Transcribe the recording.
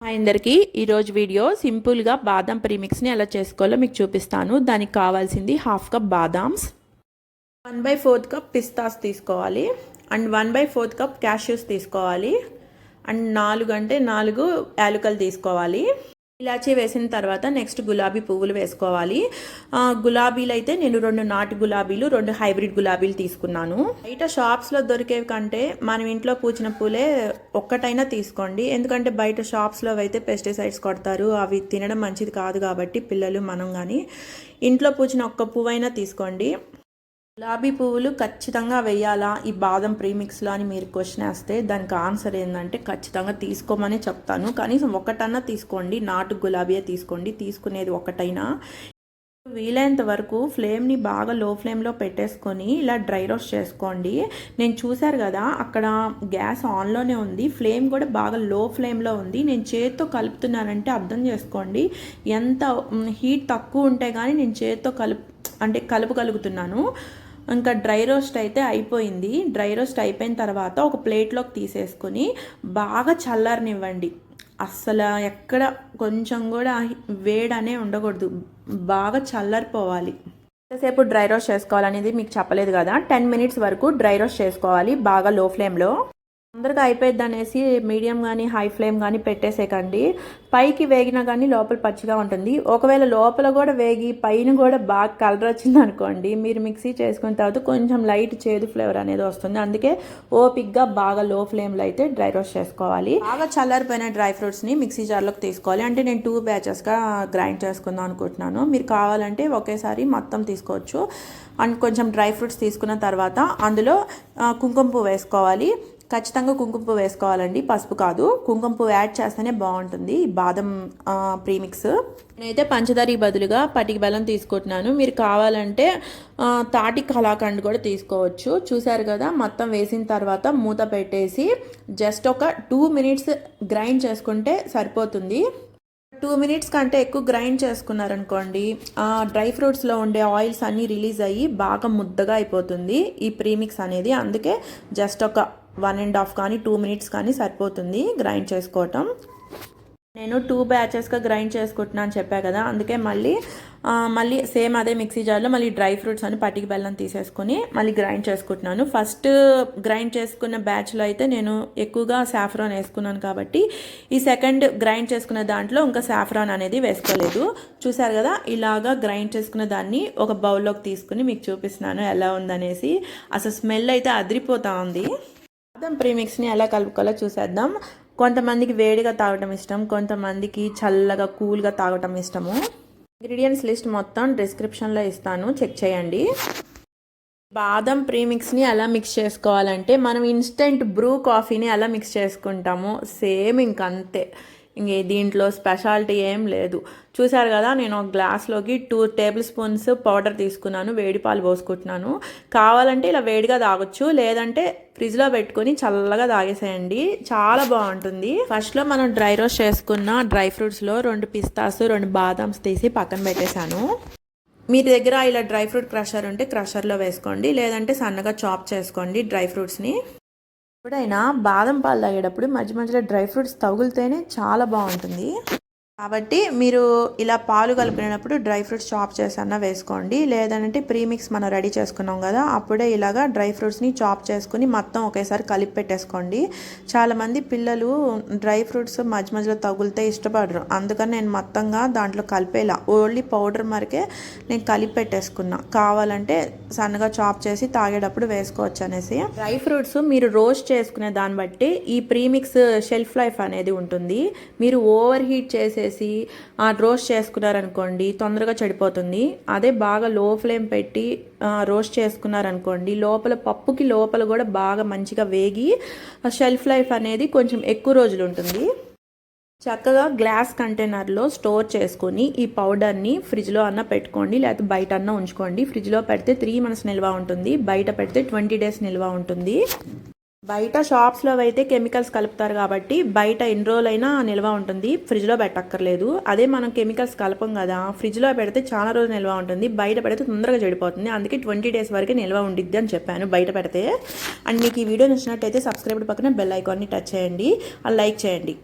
అందరికీ ఈరోజు వీడియో సింపుల్గా బాదం ప్రీమిక్స్ని ఎలా చేసుకోవాలో మీకు చూపిస్తాను. దానికి కావాల్సింది 1/2 కప్ బాదామ్స్, 1/4 కప్ పిస్తాస్ తీసుకోవాలి, అండ్ 1/4 కప్ క్యాష్యూస్ తీసుకోవాలి, అండ్ 4 యాలకులు తీసుకోవాలి. ఇలాచీ వేసిన తర్వాత నెక్స్ట్ గులాబీ పువ్వులు వేసుకోవాలి. గులాబీలు అయితే నేను 2 నాటు గులాబీలు, 2 హైబ్రిడ్ గులాబీలు తీసుకున్నాను. బయట షాప్స్లో దొరికేవి కంటే మనం ఇంట్లో పూచిన పూలే ఒక్కటైనా తీసుకోండి. ఎందుకంటే బయట షాప్స్లో అయితే పెస్టిసైడ్స్ కొడతారు, అవి తినడం మంచిది కాదు. కాబట్టి పిల్లలు మనం కానీ ఇంట్లో పూచిన ఒక్క పువ్వైనా తీసుకోండి. గులాబీ పువ్వులు ఖచ్చితంగా వేయాలా ఈ బాదం ప్రీమిక్స్లో అని మీరు క్వశ్చన్ వేస్తే దానికి ఆన్సర్ ఏంటంటే ఖచ్చితంగా తీసుకోమని చెప్తాను. కనీసం ఒకటన్నా తీసుకోండి, నాటు గులాబీయే తీసుకోండి. తీసుకునేది ఒకటైనా. వీలైనంత వరకు ఫ్లేమ్ని బాగా లో ఫ్లేమ్లో పెట్టేసుకొని ఇలా డ్రై రోస్ట్ చేసుకోండి. నేను చూశారు కదా అక్కడ గ్యాస్ ఆన్లోనే ఉంది, ఫ్లేమ్ కూడా బాగా లో ఫ్లేమ్లో ఉంది. నేను చేతితో కలుపుతున్నానంటే అర్థం చేసుకోండి ఎంత హీట్ తక్కువ ఉంటే కానీ నేను చేతితో కలుపుగలుగుతున్నాను. ఇంకా డ్రై రోస్ట్ అయితే అయిపోయింది. డ్రై రోస్ట్ అయిపోయిన తర్వాత ఒక ప్లేట్లోకి తీసేసుకొని బాగా చల్లారనివ్వండి. అస్సలు ఎక్కడ కొంచెం కూడా వేడనే ఉండకూడదు, బాగా చల్లారిపోవాలి. ఎంతసేపు డ్రై రోస్ట్ చేసుకోవాలనేది మీకు చెప్పలేదు కదా, 10 మినిట్స్ వరకు డ్రై రోస్ట్ చేసుకోవాలి బాగా లో ఫ్లేమ్లో. తొందరగా అయిపోయింది అనేసి మీడియం కానీ హై ఫ్లేమ్ కానీ పెట్టేసేకండి. పైకి వేగినా కానీ లోపల పచ్చిగా ఉంటుంది. ఒకవేళ లోపల కూడా వేగి పైన కూడా బాగా కలర్ వచ్చింది అనుకోండి, మీరు మిక్సీ చేసుకున్న తర్వాత కొంచెం లైట్ చేదు ఫ్లేవర్ అనేది వస్తుంది. అందుకే ఓపిక్గా బాగా లో ఫ్లేమ్లో అయితే డ్రై రోస్ట్ చేసుకోవాలి. బాగా చల్లారిపోయిన డ్రై ఫ్రూట్స్ని మిక్సీ జార్లోకి తీసుకోవాలి. అంటే నేను 2 బ్యాచెస్గా గ్రైండ్ చేసుకుందాం అనుకుంటున్నాను. మీరు కావాలంటే ఒకేసారి మొత్తం తీసుకోవచ్చు. అండ్ కొంచెం డ్రై ఫ్రూట్స్ తీసుకున్న తర్వాత అందులో కుంకుమ పువ్వు వేసుకోవాలి. ఖచ్చితంగా కుంకుమ పువ్వు వేసుకోవాలండి, పసుపు కాదు. కుంకుమ పువ్వు యాడ్ చేస్తేనే బాగుంటుంది ఈ బాదం ప్రీమిక్స్. నేనైతే పంచదార బదులుగా పటిక బెల్లం తీసుకుంటున్నాను. మీరు కావాలంటే తాటి కలాకండ్ కూడా తీసుకోవచ్చు. చూసారు కదా, మొత్తం వేసిన తర్వాత మూత పెట్టేసి జస్ట్ ఒక 2 మినిట్స్ గ్రైండ్ చేసుకుంటే సరిపోతుంది. 2 మినిట్స్ కంటే ఎక్కువ గ్రైండ్ చేసుకున్నారనుకోండి, డ్రై ఫ్రూట్స్లో ఉండే ఆయిల్స్ అన్నీ రిలీజ్ అయ్యి బాగా ముద్దగా అయిపోతుంది ఈ ప్రీమిక్స్ అనేది. అందుకే జస్ట్ ఒక 1.5 కానీ 2 మినిట్స్ కానీ సరిపోతుంది గ్రైండ్ చేసుకోవటం. నేను 2 బ్యాచెస్గా గ్రైండ్ చేసుకుంటున్నాను చెప్పా కదా, అందుకే మళ్ళీ సేమ్ అదే మిక్సీ జార్లో మళ్ళీ డ్రై ఫ్రూట్స్ అని పటిక బెల్లం తీసేసుకొని మళ్ళీ గ్రైండ్ చేసుకుంటున్నాను. ఫస్ట్ గ్రైండ్ చేసుకున్న బ్యాచ్లో అయితే నేను ఎక్కువగా సాఫ్రాన్ వేసుకున్నాను కాబట్టి ఈ సెకండ్ గ్రైండ్ చేసుకున్న దాంట్లో ఇంకా సాఫ్రాన్ అనేది వేసుకోలేదు. చూసారు కదా, ఇలాగా గ్రైండ్ చేసుకున్న దాన్ని ఒక బౌల్లోకి తీసుకుని మీకు చూపిస్తున్నాను ఎలా ఉందనేసి. అసలు స్మెల్ అయితే అదిరిపోతా ఉంది. బాదం ప్రీమిక్స్ని ఎలా కలుపుకోవాలో చూసేద్దాం. కొంతమందికి వేడిగా తాగటం ఇష్టం, కొంతమందికి చల్లగా కూల్గా తాగటం ఇష్టము. ఇంగ్రీడియంట్స్ లిస్ట్ మొత్తం డిస్క్రిప్షన్లో ఇస్తాను, చెక్ చేయండి. బాదం ప్రీమిక్స్ని ఎలా మిక్స్ చేసుకోవాలంటే మనం ఇన్స్టెంట్ బ్రూ కాఫీని ఎలా మిక్స్ చేసుకుంటామో సేమ్ ఇంకంతే. దీంట్లో స్పెషాలిటీ ఏం లేదు. చూసారు కదా, నేను ఒక గ్లాస్లోకి 2 టేబుల్ స్పూన్స్ పౌడర్ తీసుకున్నాను, వేడి పాలు పోసుకుంటున్నాను. కావాలంటే ఇలా వేడిగా తాగొచ్చు, లేదంటే ఫ్రిడ్జ్లో పెట్టుకొని చల్లగా తాగేసేయండి, చాలా బాగుంటుంది. ఫస్ట్లో మనం డ్రై రోస్ట్ చేసుకున్న డ్రై ఫ్రూట్స్లో 2 పిస్తాస్ 2 బాదామ్స్ తీసి పక్కన పెట్టేశాను. మీ దగ్గర ఇలా డ్రై ఫ్రూట్ క్రషర్ ఉంటే క్రషర్లో వేసుకోండి, లేదంటే సన్నగా చాప్ చేసుకోండి డ్రై ఫ్రూట్స్ని. ఎప్పుడైనా బాదం పాలు తాగేటప్పుడు మధ్య మధ్యలో డ్రై ఫ్రూట్స్ తగులితేనే చాలా బాగుంటుంది. కాబట్టి మీరు ఇలా పాలు కలిపినప్పుడు డ్రై ఫ్రూట్స్ చాప్ చేసన్నా వేసుకోండి, లేదంటే ప్రీమిక్స్ మనం రెడీ చేసుకున్నాం కదా అప్పుడే ఇలాగా డ్రై ఫ్రూట్స్ని చాప్ చేసుకుని మొత్తం ఒకేసారి కలిపి పెట్టేసుకోండి. చాలామంది పిల్లలు డ్రై ఫ్రూట్స్ మధ్య మధ్యలో తగులితే ఇష్టపడరు, అందుకని నేను మొత్తంగా దాంట్లో కలిపేలా ఓన్లీ పౌడర్ మరికే నేను కలిపి పెట్టేసుకున్నా. కావాలంటే సన్నగా చాప్ చేసి తాగేటప్పుడు వేసుకోవచ్చు అనేసి. డ్రై ఫ్రూట్స్ మీరు రోస్ట్ చేసుకునే దాన్ని బట్టి ఈ ప్రీమిక్స్ షెల్ఫ్ లైఫ్ అనేది ఉంటుంది. మీరు ఓవర్ హీట్ చేసి రోస్ట్ చేసుకున్నారనుకోండి తొందరగా చెడిపోతుంది. అదే బాగా లో ఫ్లేమ్ పెట్టి రోస్ట్ చేసుకున్నారనుకోండి పప్పుకి లోపల కూడా బాగా మంచిగా వేగి షెల్ఫ్ లైఫ్ అనేది కొంచెం ఎక్కువ రోజులు ఉంటుంది. చక్కగా గ్లాస్ కంటైనర్లో స్టోర్ చేసుకొని ఈ పౌడర్ని ఫ్రిడ్జ్లో అన్న పెట్టుకోండి, లేకపోతే బయట అన్న ఉంచుకోండి. ఫ్రిడ్జ్లో పెడితే 3 months నిల్వ ఉంటుంది, బయట పెడితే 20 days నిల్వ ఉంటుంది. బయట షాప్స్లో అయితే కెమికల్స్ కలుపుతారు కాబట్టి బయట ఎన్ని రోజులైనా నిల్వ ఉంటుంది, ఫ్రిడ్జ్లో పెట్టక్కర్లేదు. అదే మనం కెమికల్స్ కలపం కదా, ఫ్రిడ్జ్లో పెడితే చాలా రోజులు నిల్వ ఉంటుంది, బయట పెడితే తొందరగా చెడిపోతుంది. అందుకే 20 days వరకే నిల్వ ఉండిద్ది అని చెప్పాను బయట పెడితే. అండ్ మీకు ఈ వీడియో నచ్చినట్టయితే సబ్స్క్రైబ్ పక్కన బెల్ ఐకాన్ని టచ్ చేయండి, లైక్ చేయండి.